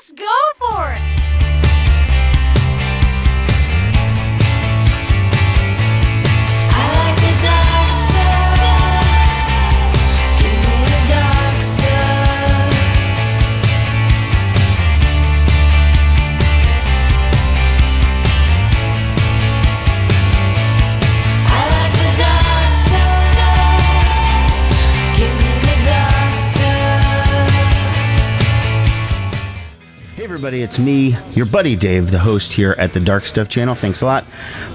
Let's go for it! I like the dark stuff. Give me the dark stuff. I like the dark stuff. Give me the dark stuff. Hey everybody, it's me, your buddy Dave, the host here at the Dark Stuff channel. Thanks a lot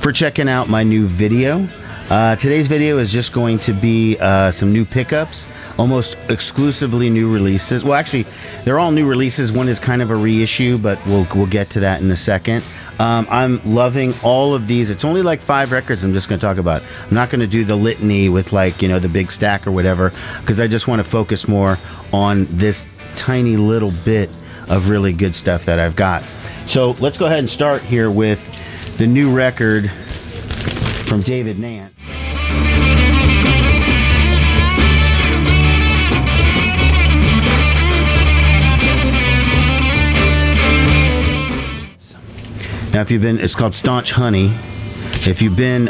for checking out my new video. Today's video is just going to be some new pickups, almost exclusively new releases. Well, actually, they're all new releases. One is kind of a reissue, but we'll get to that in a second. I'm loving all of these. It's only like 5 records I'm just going to talk about. I'm not going to do the litany with like, you know, the big stack or whatever, because I just want to focus more on this tiny little bit of really good stuff that I've got. So let's go ahead and start here with the new record from David Nance. Now, if you've been, it's called Staunch Honey. If you've been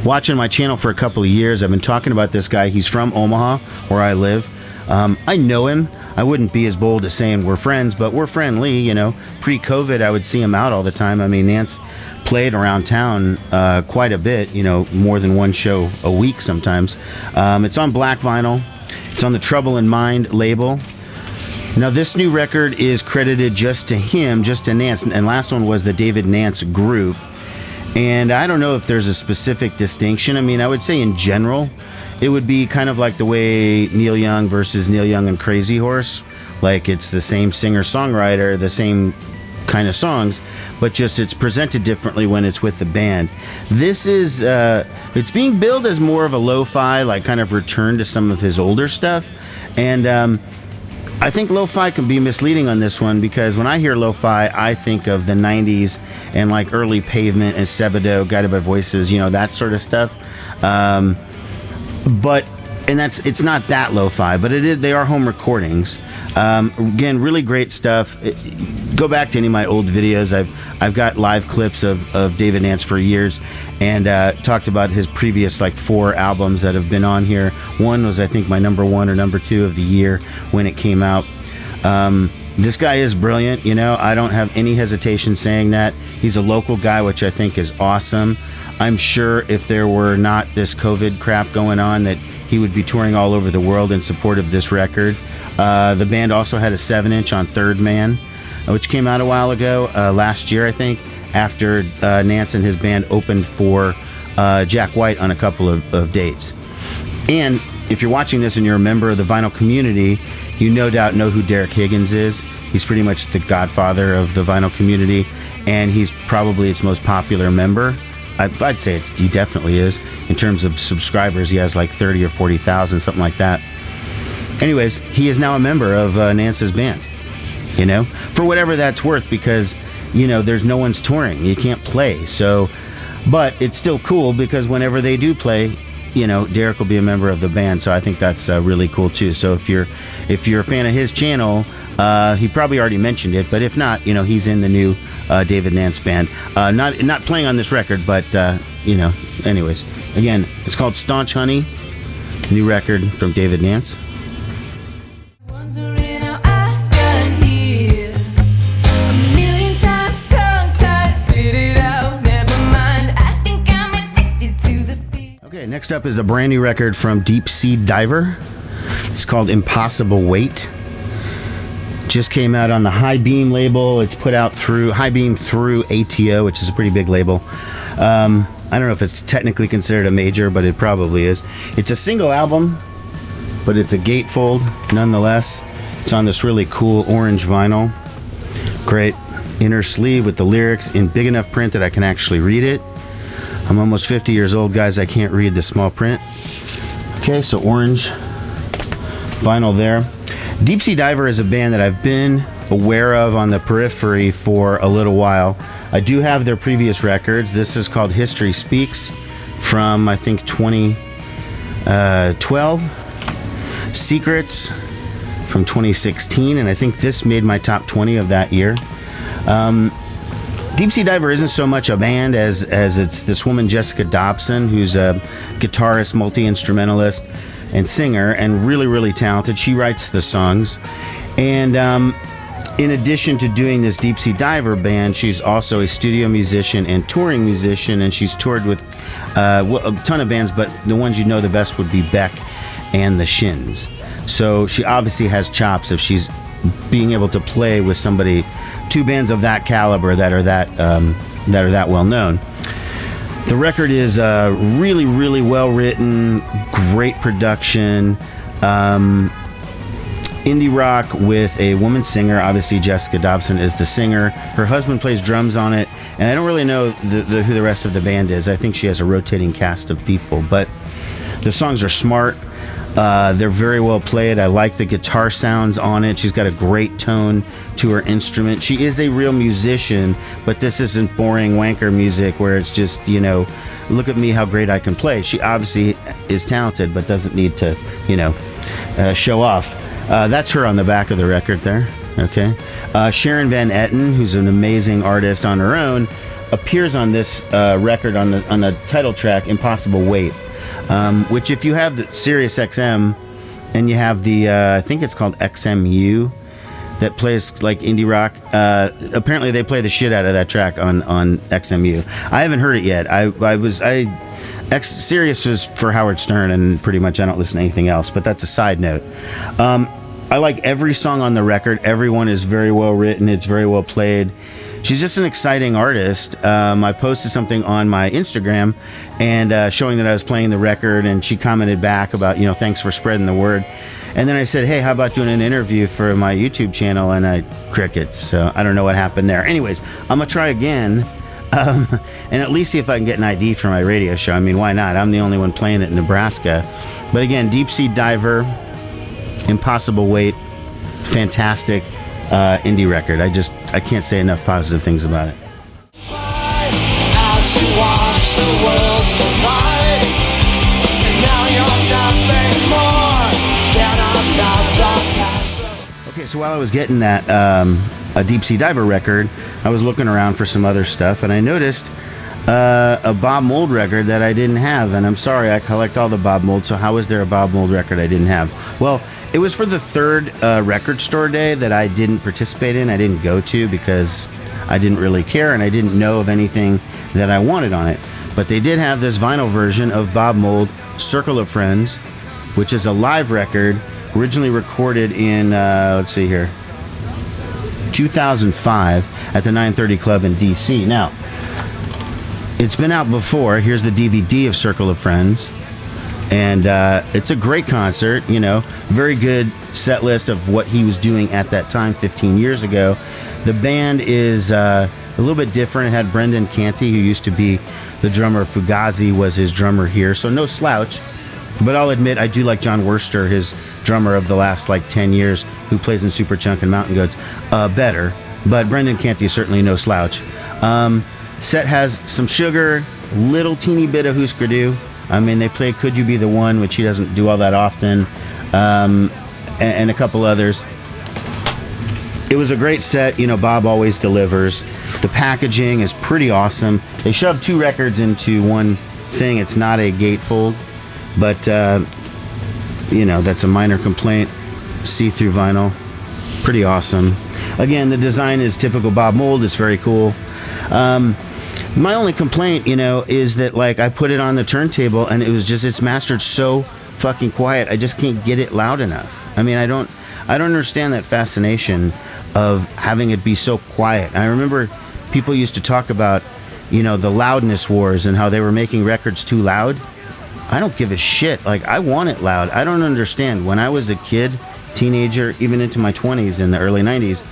watching my channel for a couple of years, I've been talking about this guy. He's from Omaha, where I live. I know him. I wouldn't be as bold as saying we're friends, but we're friendly, you know. Pre-COVID, I would see him out all the time. I mean, Nance played around town quite a bit, you know, more than one show a week sometimes. It's on black vinyl. It's on the Trouble in Mind label. Now, this new record is credited just to him, just to Nance, and last one was the David Nance Group. And I don't know if there's a specific distinction. I mean, I would say in general, it would be kind of like the way Neil Young versus Neil Young and Crazy Horse. Like, it's the same singer-songwriter, the same kind of songs, but just it's presented differently when it's with the band. This is, it's being billed as more of a lo-fi, like kind of return to some of his older stuff. And I think lo-fi can be misleading on this one, because when I hear lo-fi, I think of the 90s and like early Pavement and Sebadoh, Guided by Voices, you know, that sort of stuff. It's not that lo-fi, but it is. They are home recordings. Again, really great stuff. Go back to any of my old videos. I've got live clips of David Nance for years, and talked about his previous like 4 albums that have been on here. One was, I think, my number 1 or number 2 of the year when it came out. This guy is brilliant. You know, I don't have any hesitation saying that. He's a local guy, which I think is awesome. I'm sure if there were not this COVID crap going on, that he would be touring all over the world in support of this record. The band also had a 7-inch on Third Man, which came out a while ago, last year, I think, after Nance and his band opened for Jack White on a couple of dates. And if you're watching this and you're a member of the vinyl community, you no doubt know who Derek Higgins is. He's pretty much the godfather of the vinyl community, and he's probably its most popular member. I'd say he definitely is. In terms of subscribers, he has like 30 or 40,000, something like that. Anyways, he is now a member of Nance's band, you know, for whatever that's worth, because, you know, there's no one's touring. You can't play. So, but it's still cool, because whenever they do play, you know, Derek will be a member of the band. So I think that's really cool too. So if you're a fan of his channel, he probably already mentioned it, but if not, you know, he's in the new David Nance band. Not playing on this record, but you know, anyways. Again, it's called Staunch Honey, new record from David Nance. Wondering how I got here. A million times tongue-tied, spit it out. Never mind, I think I'm addicted to the fear. Okay, next up is the brand new record from Deep Sea Diver. It's called Impossible Weight. Just came out on the High Beam label. It's put out through High Beam through ATO, which is a pretty big label. I don't know if it's technically considered a major, but it probably is. It's a single album, but it's a gatefold nonetheless. It's on this really cool orange vinyl. Great inner sleeve with the lyrics in big enough print that I can actually read it. I'm almost 50 years old, guys. I can't read the small print. Okay, so orange vinyl there. Deep Sea Diver is a band that I've been aware of on the periphery for a little while. I do have their previous records. This is called History Speaks from, I think, 2012. Secrets from 2016, and I think this made my top 20 of that year. Deep Sea Diver isn't so much a band as it's this woman, Jessica Dobson, who's a guitarist, multi-instrumentalist, and singer, and really, really talented. She writes the songs. And in addition to doing this Deep Sea Diver band, she's also a studio musician and touring musician, and she's toured with a ton of bands, but the ones you know the best would be Beck and the Shins. So she obviously has chops if she's being able to play with somebody, two bands of that caliber that are that well known. The record is really, really well written, great production, indie rock with a woman singer. Obviously, Jessica Dobson is the singer. Her husband plays drums on it, and I don't really know who the rest of the band is. I think she has a rotating cast of people, but the songs are smart. They're very well played. I like the guitar sounds on it. She's got a great tone to her instrument. She is a real musician, but this isn't boring wanker music where it's just, look at me, how great I can play. She obviously is talented, but doesn't need to, show off. That's her on the back of the record there. Okay. Sharon Van Etten, who's an amazing artist on her own, appears on this record on the title track, Impossible Weight. Which, if you have the Sirius XM and you have the, I think it's called XMU, that plays like indie rock, apparently they play the shit out of that track on XMU. I haven't heard it yet. Sirius was for Howard Stern, and pretty much I don't listen to anything else, but that's a side note. I like every song on the record. Everyone is very well written. It's very well played. She's just an exciting artist. I posted something on my Instagram and showing that I was playing the record, and she commented back about, thanks for spreading the word. And then I said, hey, how about doing an interview for my YouTube channel? And crickets. So I don't know what happened there. Anyways, I'm going to try again and at least see if I can get an ID for my radio show. I mean, why not? I'm the only one playing it in Nebraska. But again, Deep Sea Diver, Impossible Weight, fantastic indie record. I can't say enough positive things about it. As you watch the worlds collide, and now you're nothing more than another passive. Okay, so while I was getting that a Deep Sea Diver record, I was looking around for some other stuff, and I noticed a Bob Mould record that I didn't have. And I'm sorry, I collect all the Bob Mould, so how is there a Bob Mould record I didn't have? Well, it was for the third record store day that I didn't participate in. I didn't go to because I didn't really care and I didn't know of anything that I wanted on it. But they did have this vinyl version of Bob Mould, Circle of Friends, which is a live record originally recorded in, 2005 at the 930 Club in D.C. Now, it's been out before. Here's the DVD of Circle of Friends. And it's a great concert, very good set list of what he was doing at that time 15 years ago. The band is a little bit different. It had Brendan Canty, who used to be the drummer of Fugazi, was his drummer here, so no slouch. But I'll admit, I do like John Worster, his drummer of the last 10 years, who plays in Superchunk and Mountain Goats, better. But Brendan Canty is certainly no slouch. Set has some Sugar, little teeny bit of Husker Du. I mean, they play Could You Be the One, which he doesn't do all that often, and a couple others. It was a great set. Bob always delivers. The packaging is pretty awesome. They shoved two records into one thing. It's not a gatefold, but, that's a minor complaint. See-through vinyl. Pretty awesome. Again, the design is typical Bob Mould. It's very cool. My only complaint, is that I put it on the turntable and it's mastered so fucking quiet. I just can't get it loud enough. I mean, I don't understand that fascination of having it be so quiet. I remember people used to talk about, the loudness wars and how they were making records too loud. I don't give a shit. I want it loud. I don't understand. When I was a kid, teenager, even into my 20s in the early 90s,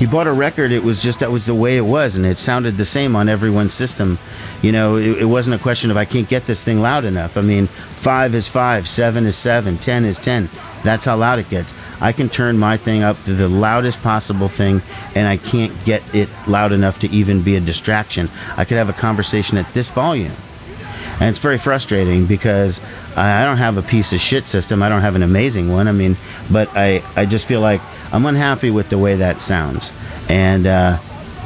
you bought a record, that was the way it was, and it sounded the same on everyone's system. It wasn't a question of I can't get this thing loud enough. I mean, 5 is 5, 7 is 7, 10 is 10. That's how loud it gets. I can turn my thing up to the loudest possible thing, and I can't get it loud enough to even be a distraction. I could have a conversation at this volume, And it's very frustrating because I don't have a piece of shit system. I don't have an amazing one. I mean, but I just feel like I'm unhappy with the way that sounds. And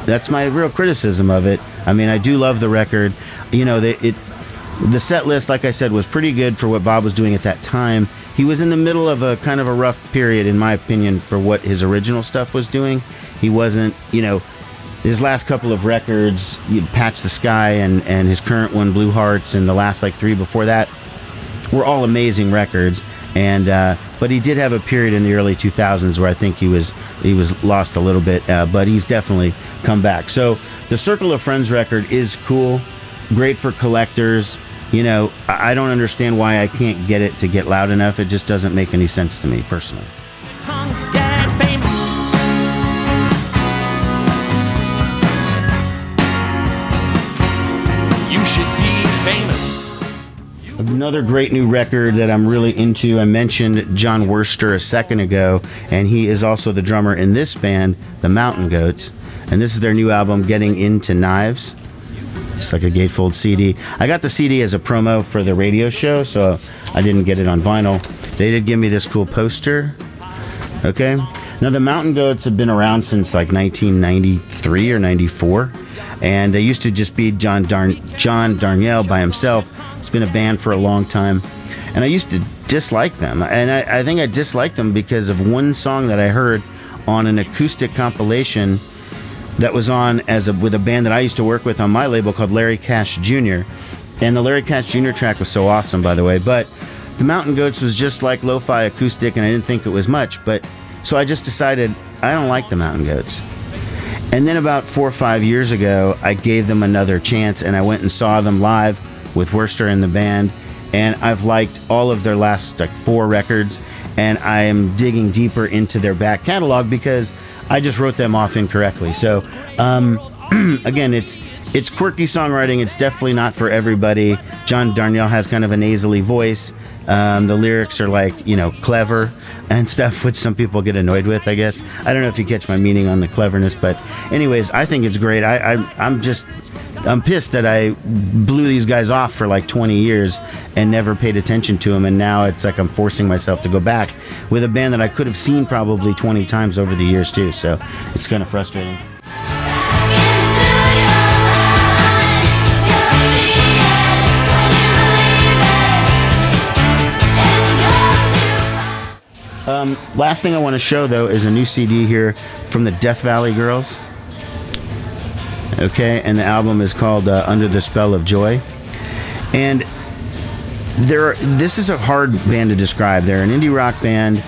that's my real criticism of it. I mean, I do love the record. You know, the set list, like I said, was pretty good for what Bob was doing at that time. He was in the middle of a kind of a rough period, in my opinion, for what his original stuff was doing. He wasn't, you know, his last couple of records, Patch the Sky and his current one, Blue Hearts, and the last like 3 before that, were all amazing records. And but he did have a period in the early 2000s where I think he was lost a little bit, but he's definitely come back. So the Circle of Friends record is cool, great for collectors. You know, I don't understand why I can't get it to get loud enough. It just doesn't make any sense to me personally. You should be famous. Another great new record that I'm really into. I mentioned John Worster a second ago, and he is also the drummer in this band, the Mountain Goats. And this is their new album, Getting Into Knives. It's like a gatefold CD. I got the CD as a promo for the radio show, so I didn't get it on vinyl. They did give me this cool poster. Okay. Now, the Mountain Goats have been around since like 1993 or 94. And they used to just be John Darnielle by himself. It's been a band for a long time. And I used to dislike them. And I think I disliked them because of one song that I heard on an acoustic compilation that was on with a band that I used to work with on my label called Larry Cash Jr. And the Larry Cash Jr. track was so awesome, by the way. But the Mountain Goats was just like lo-fi acoustic, and I didn't think it was much. But so I just decided I don't like the Mountain Goats. And then about 4 or 5 years ago, I gave them another chance, and I went and saw them live with Worster and the band. And I've liked all of their last like 4 records, and I am digging deeper into their back catalog because I just wrote them off incorrectly. So again, it's quirky songwriting. It's definitely not for everybody. John Darnielle has kind of a nasally voice. The lyrics are like, you know, clever and stuff, which some people get annoyed with, I guess. I don't know if you catch my meaning on the cleverness, but anyways, I think it's great. I'm pissed that I blew these guys off for like 20 years and never paid attention to them, and now it's like I'm forcing myself to go back with a band that I could have seen probably 20 times over the years too, so it's kind of frustrating. Last thing I want to show, though, is a new CD here from the Death Valley Girls. Okay, and the album is called Under the Spell of Joy. And this is a hard band to describe. They're an indie rock band.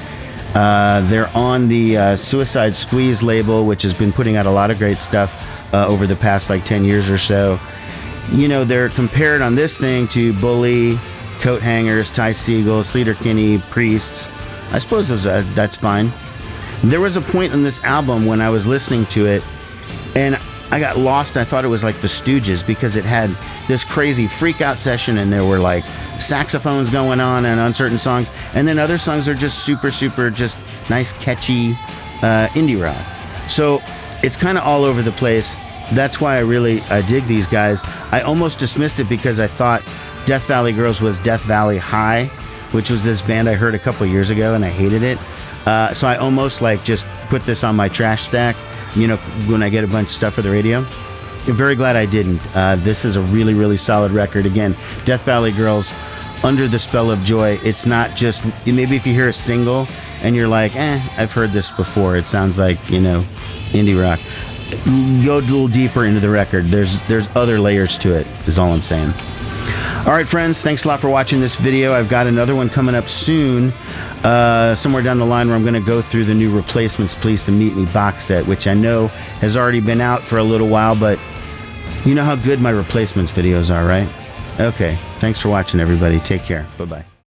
They're on the Suicide Squeeze label, which has been putting out a lot of great stuff over the past like 10 years or so. You know, they're compared on this thing to Bully, Coat Hangers, Ty Segall, Sleater Kinney, Priests. I suppose that's fine. There was a point in this album when I was listening to it, and I got lost. I thought it was like the Stooges because it had this crazy freak out session, and there were like saxophones going on certain songs, and then other songs are just super just nice catchy indie rock. So it's kind of all over the place. That's why I dig these guys. I almost dismissed it because I thought Death Valley Girls was Death Valley High, which was this band I heard a couple years ago, and I hated it. So I almost like just put this on my trash stack, you know, when I get a bunch of stuff for the radio. I'm very glad I didn't. This is a really solid record. Again, Death Valley Girls, Under the Spell of Joy. It's not just, maybe if you hear a single and you're like, I've heard this before. It sounds like, you know, indie rock. Go a little deeper into the record. There's other layers to it, is all I'm saying. All right, friends, thanks a lot for watching this video. I've got another one coming up soon, somewhere down the line, where I'm going to go through the new Replacements Pleased to Meet Me box set, which I know has already been out for a little while, but you know how good my Replacements videos are, right? Okay, thanks for watching, everybody. Take care. Bye-bye.